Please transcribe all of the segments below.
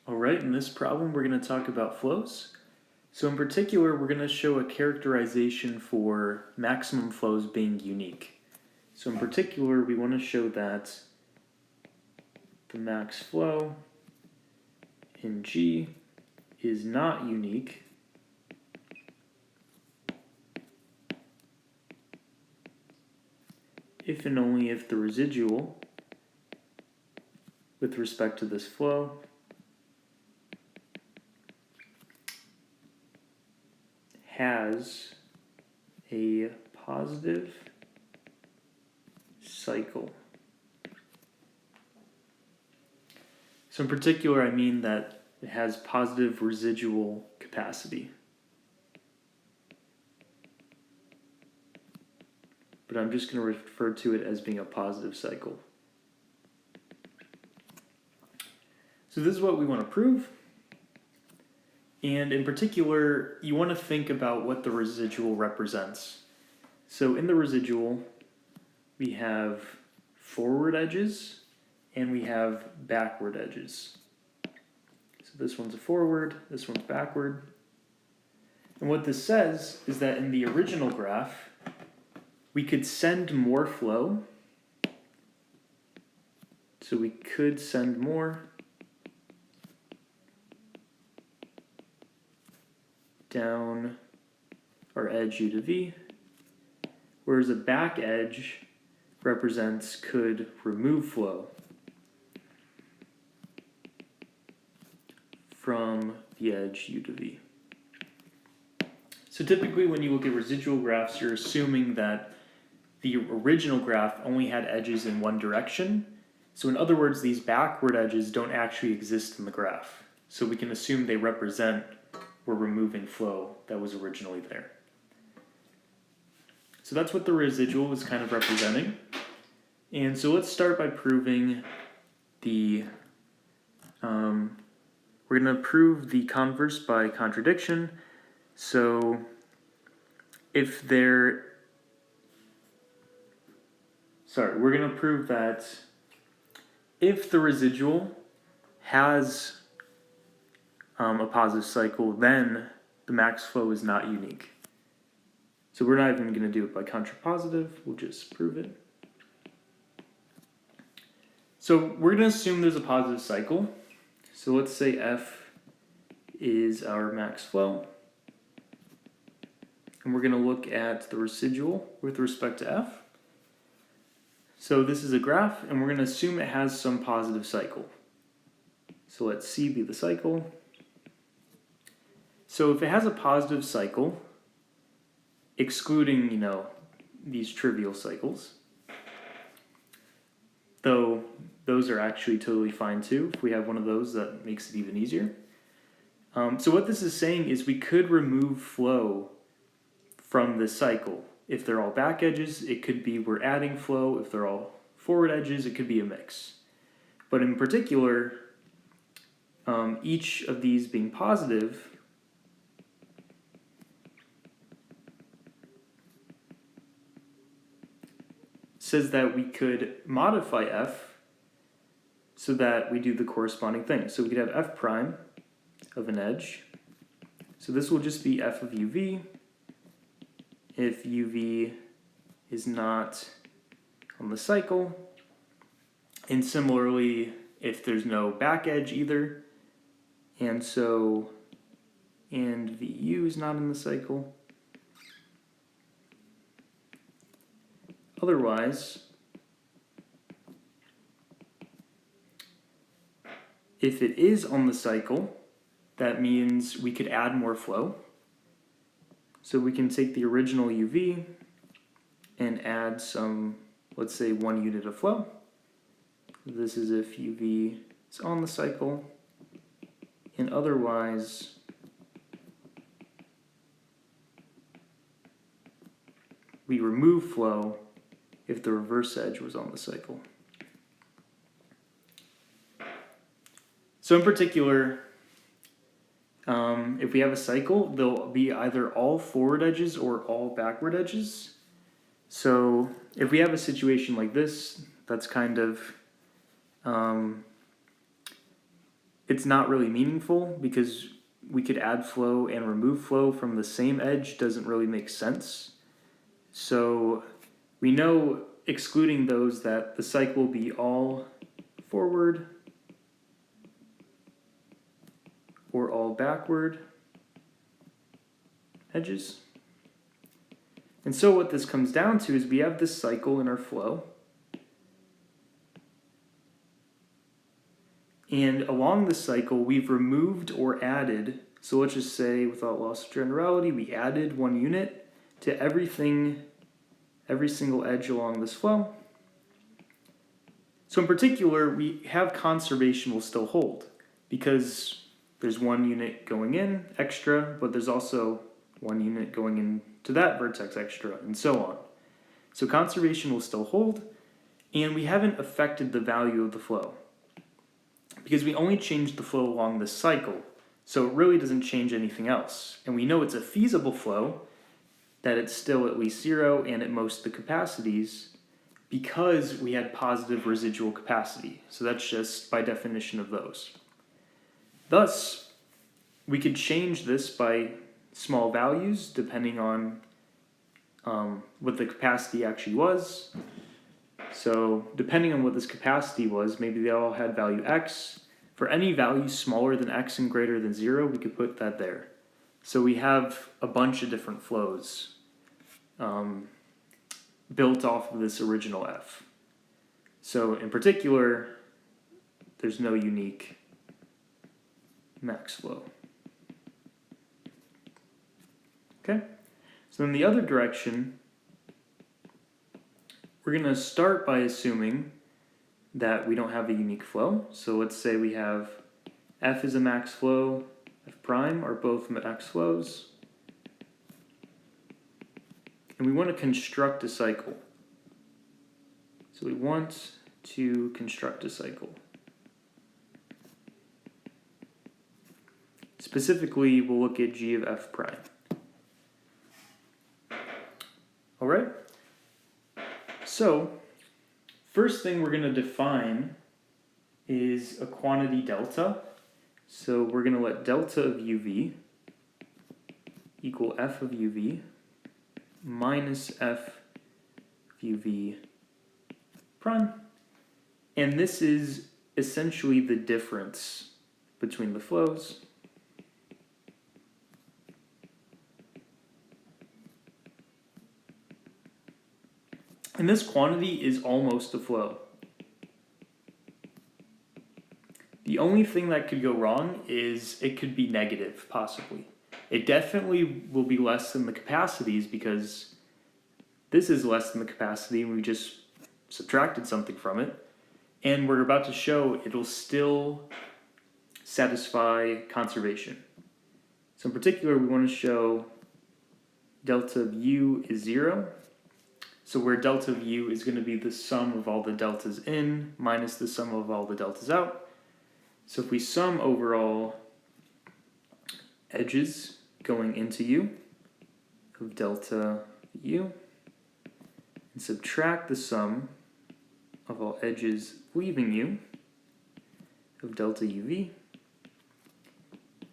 Alright, in this problem we're going to talk about flows. So in particular, we're going to show a characterization for maximum flows being unique. So in particular, we want to show that the max flow in G is not unique if and only if the residual with respect to this flow has a positive cycle. So in particular, I mean that it has positive residual capacity. But I'm just going to refer to it as being a positive cycle. So this is what we want to prove. And in particular, you want to think about what the residual represents. So in the residual, we have forward edges and we have backward edges. So this one's a forward, this one's backward. And what this says is that in the original graph, we could send more flow. So we could send more down our edge u to v, whereas a back edge represents could remove flow from the edge u to v. So typically when you look at residual graphs, you're assuming that the original graph only had edges in one direction. So in other words, these backward edges don't actually exist in the graph. So we can assume they represent we're removing flow that was originally there. So that's what the residual is kind of representing. And so let's start by proving the, we're going to prove the converse by contradiction. So if we're going to prove that if the residual has a positive cycle, then the max flow is not unique. So we're not even going to do it by contrapositive, we'll just prove it. So we're going to assume there's a positive cycle. So let's say F is our max flow. And we're going to look at the residual with respect to F. So this is a graph, and we're going to assume it has some positive cycle. So let C be the cycle. So if it has a positive cycle, excluding, these trivial cycles, though those are actually totally fine too. If we have one of those, that makes it even easier. So what this is saying is we could remove flow from this cycle. If they're all back edges, it could be we're adding flow. If they're all forward edges, it could be a mix. But in particular, each of these being positive says that we could modify F so that we do the corresponding thing. So we could have F prime of an edge. So this will just be F of UV if UV is not on the cycle. And similarly, if there's no back edge either, and VU is not in the cycle. Otherwise, if it is on the cycle, that means we could add more flow. So we can take the original UV and add some, let's say 1 unit of flow. This is if UV is on the cycle, and otherwise we remove flow if the reverse edge was on the cycle. So in particular, if we have a cycle, there'll be either all forward edges or all backward edges. So if we have a situation like this, that's kind of it's not really meaningful because we could add flow and remove flow from the same edge doesn't really make sense. So we know, excluding those, that the cycle will be all forward or all backward edges. And so what this comes down to is we have this cycle in our flow, and along the cycle we've removed or added, so let's just say without loss of generality, we added 1 unit to every single edge along this flow. So in particular, we have conservation will still hold because there's 1 unit going in extra, but there's also 1 unit going into that vertex extra, and so on. So conservation will still hold, and we haven't affected the value of the flow because we only changed the flow along this cycle, so it really doesn't change anything else. And we know it's a feasible flow, that it's still at least 0 and at most the capacities, because we had positive residual capacity. So that's just by definition of those. Thus, we could change this by small values depending on what the capacity actually was. So depending on what this capacity was, maybe they all had value x. For any value smaller than x and greater than 0, we could put that there. So we have a bunch of different flows built off of this original f. So in particular, there's no unique max flow. Okay? So in the other direction, we're going to start by assuming that we don't have a unique flow. So let's say we have f is a max flow, f prime are both max flows. And we want to construct a cycle. So we want to construct a cycle. Specifically, we'll look at g of f prime. All right? So, first thing we're going to define is a quantity delta. So we're going to let delta of uv equal f of uv minus f of uv prime. And this is essentially the difference between the flows. And this quantity is almost a flow. The only thing that could go wrong is it could be negative, possibly. It definitely will be less than the capacities because this is less than the capacity and we just subtracted something from it. And we're about to show it'll still satisfy conservation. So in particular, we want to show delta of u is 0. So where delta of u is going to be the sum of all the deltas in minus the sum of all the deltas out. So if we sum over all edges going into u of delta u and subtract the sum of all edges leaving u of delta uv,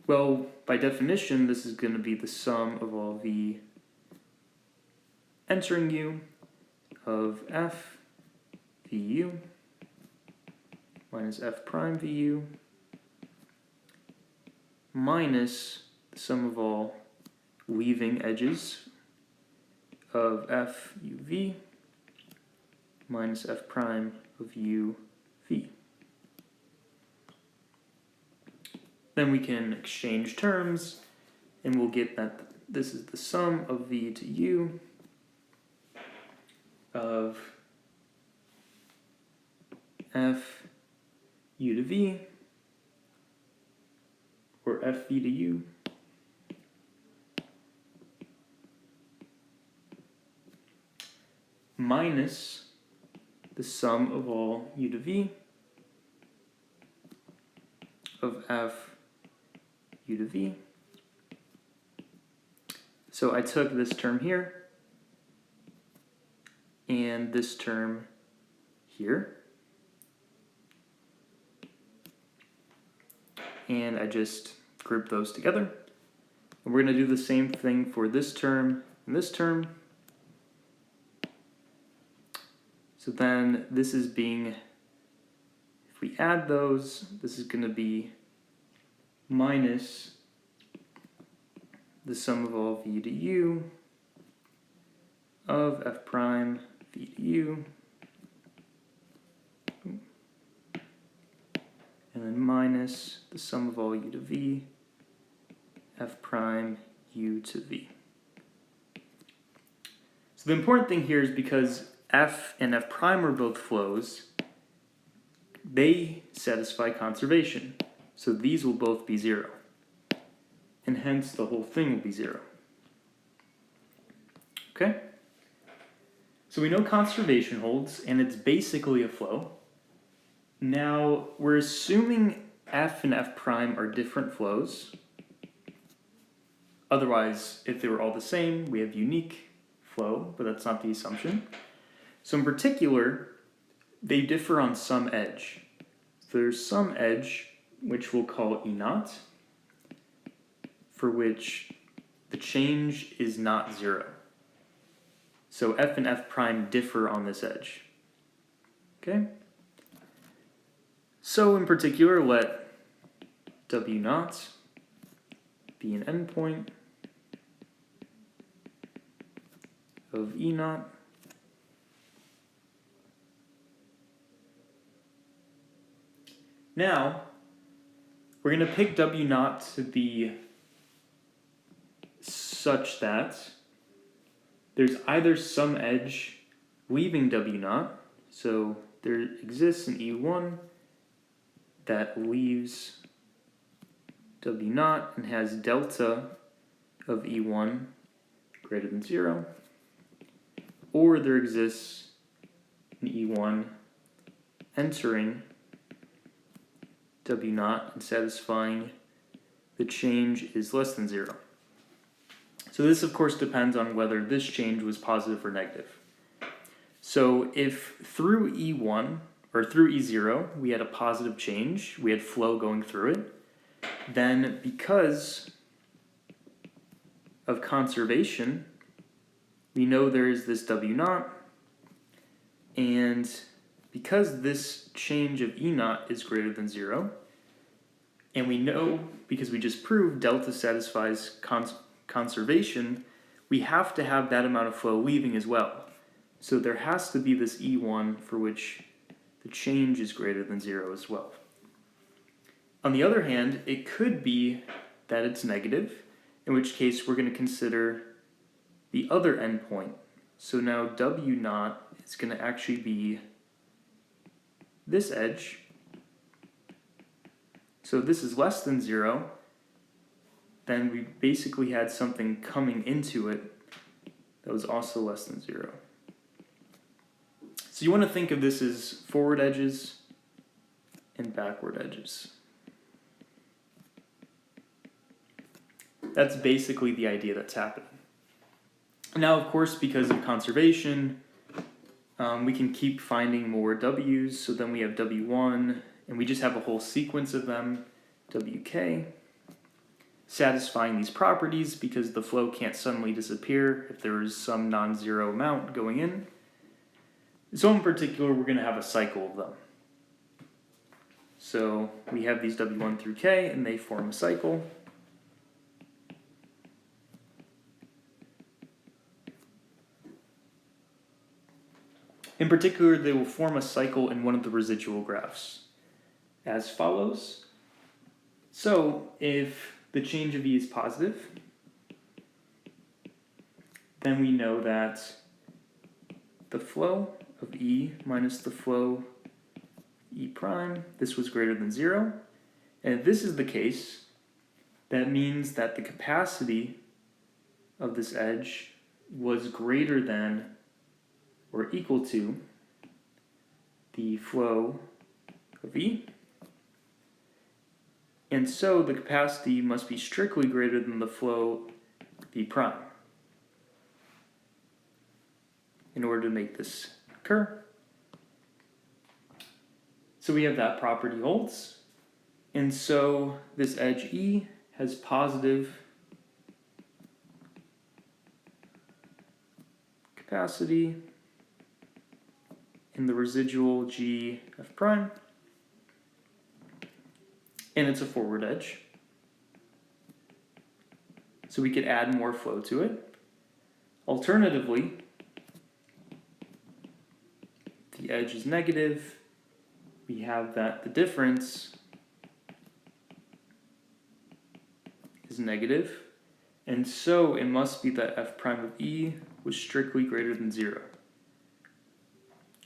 well, by definition, this is going to be the sum of all v entering u of f vu minus f prime vu minus the sum of all leaving edges of f uv minus f prime of uv. Then we can exchange terms and we'll get that this is the sum of v to u of f u to v, or f v to u, minus the sum of all u to v of f u to v. So I took this term here and this term here. and I just group those together. And we're going to do the same thing for this term and this term. So then this is being, if we add those, this is going to be minus the sum of all v to u of f prime v to u, and then minus the sum of all u to v f prime u to v. So the important thing here is because f and f prime are both flows, they satisfy conservation. So these will both be 0. And hence the whole thing will be 0. Okay? So we know conservation holds, and it's basically a flow. Now, we're assuming f and f prime are different flows. Otherwise, if they were all the same, we have unique flow, but that's not the assumption. So in particular, they differ on some edge. So there's some edge, which we'll call E naught, for which the change is not 0. So f and f prime differ on this edge. Okay? So in particular, let w naught be an endpoint of E naught. Now, we're going to pick w naught to be such that there's either some edge leaving w naught, so there exists an E1 that leaves w naught and has delta of E1 greater than 0, or there exists an E1 entering w naught and satisfying the change is less than 0. So this, of course, depends on whether this change was positive or negative. So if through E1, or through E0, we had a positive change, we had flow going through it, then because of conservation, we know there is this w naught, and because this change of E naught is greater than 0, and we know, because we just proved delta satisfies conservation, we have to have that amount of flow leaving as well. So there has to be this E1 for which the change is greater than 0 as well. On the other hand, it could be that it's negative, in which case we're going to consider the other endpoint. So now w naught is going to actually be this edge. So if this is less than 0, then we basically had something coming into it that was also less than 0. So you want to think of this as forward edges and backward edges. That's basically the idea that's happening. Now, of course, because of conservation, we can keep finding more w's, so then we have w1, and we just have a whole sequence of them, wk, satisfying these properties because the flow can't suddenly disappear if there is some non-zero amount going in. So in particular, we're going to have a cycle of them. So we have these w1 through k, and they form a cycle. In particular, they will form a cycle in one of the residual graphs as follows. So if the change of E is positive, then we know that the flow of E minus the flow E prime, this was greater than 0. And if this is the case, that means that the capacity of this edge was greater than or equal to the flow of E. And so the capacity must be strictly greater than the flow of E prime in order to make this occur. So we have that property holds. And so this edge E has positive capacity in the residual G F prime, and it's a forward edge. So we could add more flow to it. Alternatively, the edge is negative. We have that the difference is negative, and so it must be that f prime of E was strictly greater than 0,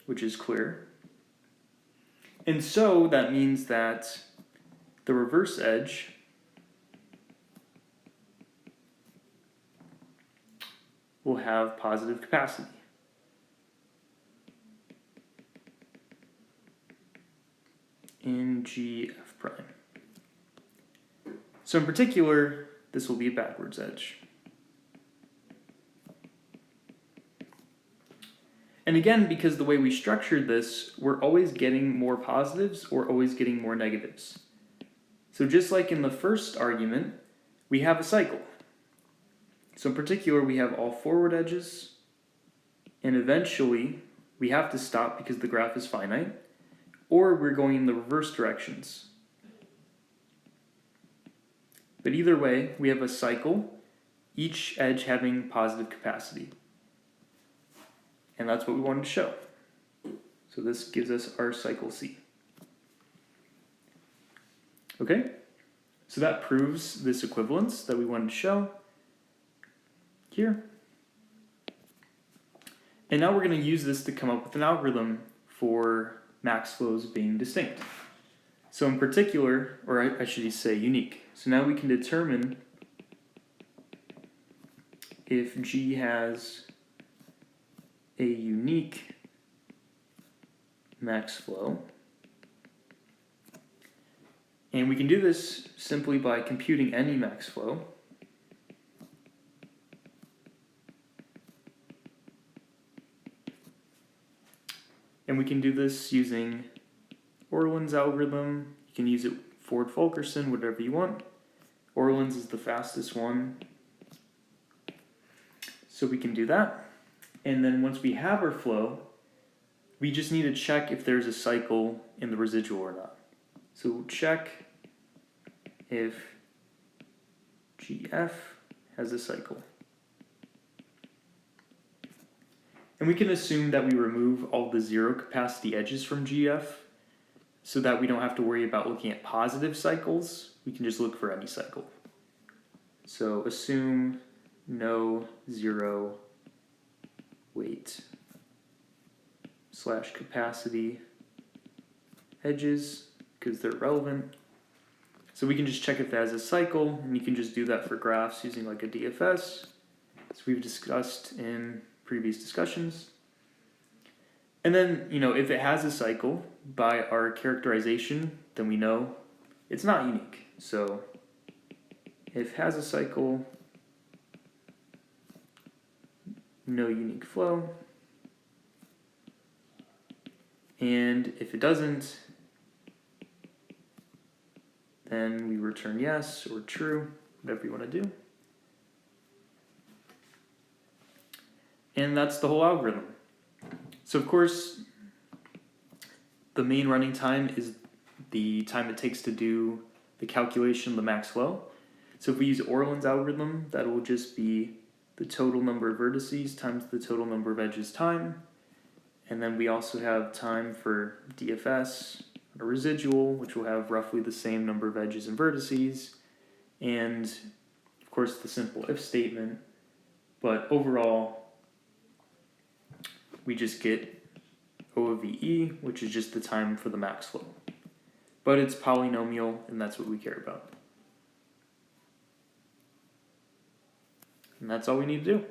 which is clear. And so that means that the reverse edge will have positive capacity. In G F prime. So in particular, this will be a backwards edge. And again, because the way we structured this, we're always getting more positives or always getting more negatives. So just like in the first argument, we have a cycle. So in particular, we have all forward edges, and eventually we have to stop because the graph is finite, or we're going in the reverse directions. But either way, we have a cycle, each edge having positive capacity. And that's what we wanted to show. So this gives us our cycle C. Okay, so that proves this equivalence that we wanted to show here. And now we're going to use this to come up with an algorithm for max flows being distinct. So in particular, or I should say unique. So now we can determine if G has a unique max flow. And we can do this simply by computing any max flow. And we can do this using Orland's algorithm. You can use it Ford-Fulkerson, whatever you want. Orland's is the fastest one. So we can do that. And then once we have our flow, we just need to check if there's a cycle in the residual or not. So we'll check if GF has a cycle. And we can assume that we remove all the zero capacity edges from GF so that we don't have to worry about looking at positive cycles. We can just look for any cycle. So assume no zero weight / capacity edges because they're relevant. So we can just check if that has a cycle, and you can just do that for graphs using like a DFS, as we've discussed in previous discussions. And then, if it has a cycle by our characterization, then we know it's not unique. So if it has a cycle, no unique flow. And if it doesn't, then we return yes or true, whatever you want to do. And that's the whole algorithm. So of course, the main running time is the time it takes to do the calculation of the max flow. So if we use Orland's algorithm, that will just be the total number of vertices times the total number of edges time. And then we also have time for DFS, a residual, which will have roughly the same number of edges and vertices. And of course the simple if statement. But overall, we just get O of VE, which is just the time for the max flow. But it's polynomial, and that's what we care about. And that's all we need to do.